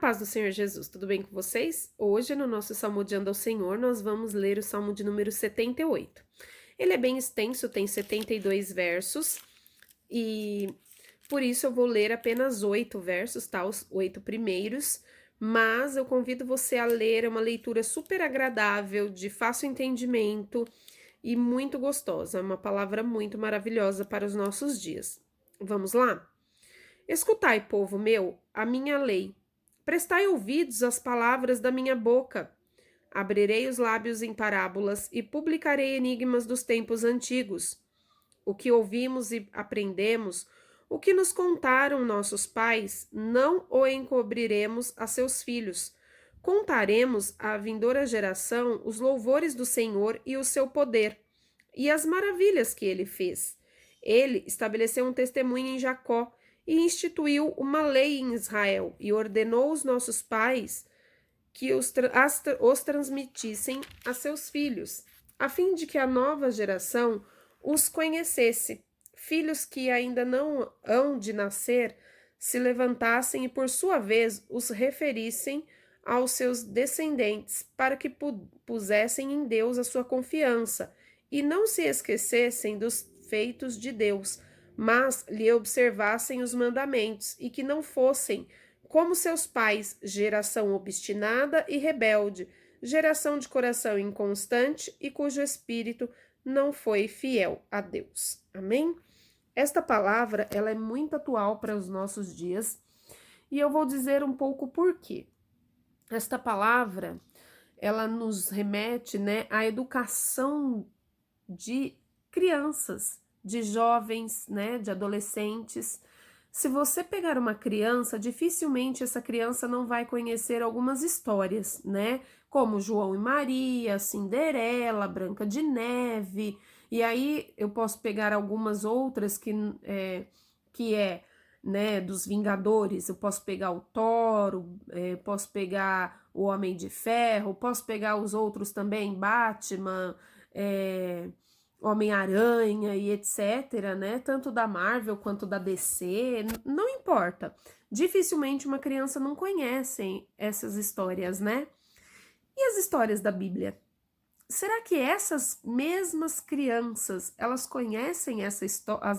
paz do Senhor Jesus, tudo bem com vocês? Hoje, no nosso Salmodiando ao Senhor, nós vamos ler o Salmo de número 78. Ele é bem extenso, tem 72 versos, e por isso eu vou ler apenas 8 versos, tá? Os 8 primeiros, mas eu convido você a ler, é uma leitura super agradável, de fácil entendimento e muito gostosa, é uma palavra muito maravilhosa para os nossos dias. Vamos lá? Escutai, povo meu, a minha lei. Prestai ouvidos às palavras da minha boca. Abrirei os lábios em parábolas e publicarei enigmas dos tempos antigos. O que ouvimos e aprendemos, o que nos contaram nossos pais, não o encobriremos a seus filhos. Contaremos à vindoura geração os louvores do Senhor e o seu poder, e as maravilhas que ele fez. Ele estabeleceu um testemunho em Jacó e instituiu uma lei em Israel e ordenou aos nossos pais que os transmitissem a seus filhos, a fim de que a nova geração os conhecesse. Filhos que ainda não hão de nascer se levantassem e, por sua vez, os referissem aos seus descendentes, para que pusessem em Deus a sua confiança e não se esquecessem dos feitos de Deus, mas lhe observassem os mandamentos e que não fossem como seus pais, geração obstinada e rebelde, geração de coração inconstante e cujo espírito não foi fiel a Deus. Amém? Esta palavra, ela é muito atual para os nossos dias e eu vou dizer um pouco por quê. Esta palavra, ela nos remete, né, à educação de crianças, de jovens, né, de adolescentes. Se você pegar uma criança, dificilmente essa criança não vai conhecer algumas histórias, né? Como João e Maria, Cinderela, Branca de Neve. E aí eu posso pegar algumas outras que é, né, dos Vingadores. Eu posso pegar o Thor, posso pegar o Homem de Ferro, posso pegar os outros também, Batman, Homem-Aranha e etc, né? Tanto da Marvel quanto da DC, não importa. Dificilmente uma criança não conhece essas histórias, né? E as histórias da Bíblia? Será que essas mesmas crianças, elas conhecem as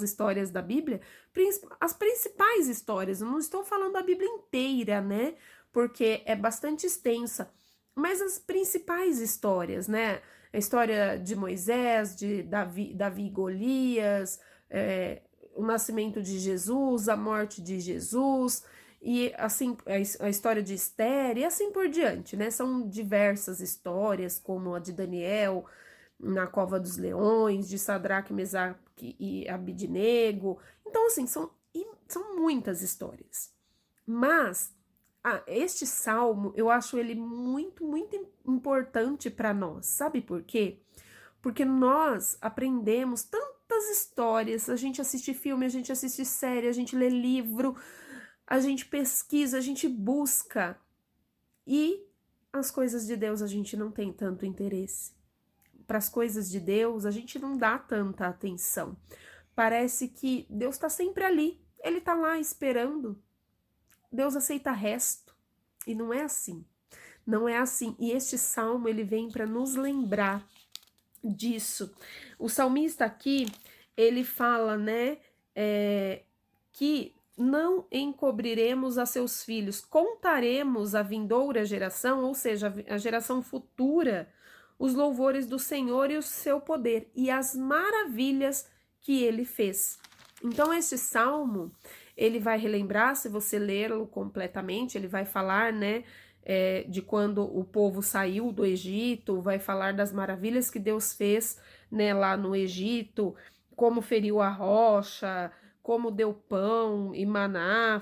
histórias da Bíblia? As principais histórias, eu não estou falando da Bíblia inteira, né? Porque é bastante extensa, mas as principais histórias, né? A história de Moisés, de Davi e Golias, o nascimento de Jesus, a morte de Jesus, e assim a história de Esther e assim por diante, né? São diversas histórias, como a de Daniel na cova dos leões, de Sadraque, Mesaque e Abidnego. Então, assim, são muitas histórias. Mas este salmo, eu acho ele muito, muito importante para nós. Sabe por quê? Porque nós aprendemos tantas histórias, a gente assiste filme, a gente assiste série, a gente lê livro, a gente pesquisa, a gente busca, e as coisas de Deus a gente não tem tanto interesse. Para as coisas de Deus a gente não dá tanta atenção. Parece que Deus está sempre ali, ele está lá esperando. Deus aceita resto. E não é assim. Não é assim. E este salmo, ele vem para nos lembrar disso. O salmista aqui, ele fala, né, que não encobriremos a seus filhos, contaremos à vindoura geração, ou seja, a geração futura, os louvores do Senhor e o seu poder e as maravilhas que ele fez. Então, este salmo, ele vai relembrar, se você lê-lo completamente, ele vai falar, né, de quando o povo saiu do Egito, vai falar das maravilhas que Deus fez, né, lá no Egito, como feriu a rocha, como deu pão e maná,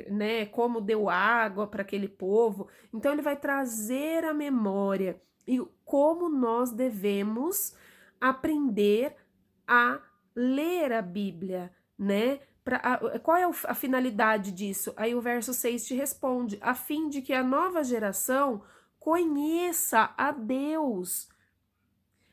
né, como deu água para aquele povo. Então ele vai trazer a memória e como nós devemos aprender a ler a Bíblia, né? Qual é a finalidade disso? Aí o verso 6 te responde: a fim de que a nova geração conheça a Deus,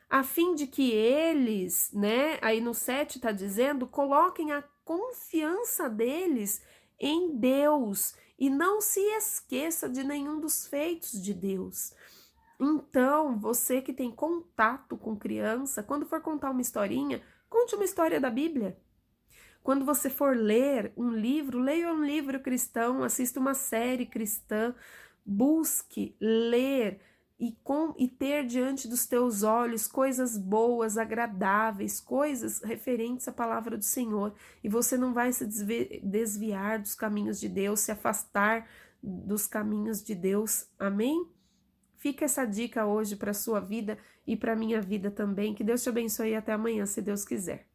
a fim de que eles, né, aí no 7 tá dizendo, coloquem a confiança deles em Deus e não se esqueça de nenhum dos feitos de Deus. Então, você que tem contato com criança, quando for contar uma historinha, conte uma história da Bíblia. Quando você for ler um livro, leia um livro cristão, assista uma série cristã, busque ler e ter diante dos teus olhos coisas boas, agradáveis, coisas referentes à palavra do Senhor. E você não vai se desviar dos caminhos de Deus, se afastar dos caminhos de Deus. Amém? Fica essa dica hoje para a sua vida e para a minha vida também. Que Deus te abençoe e até amanhã, se Deus quiser.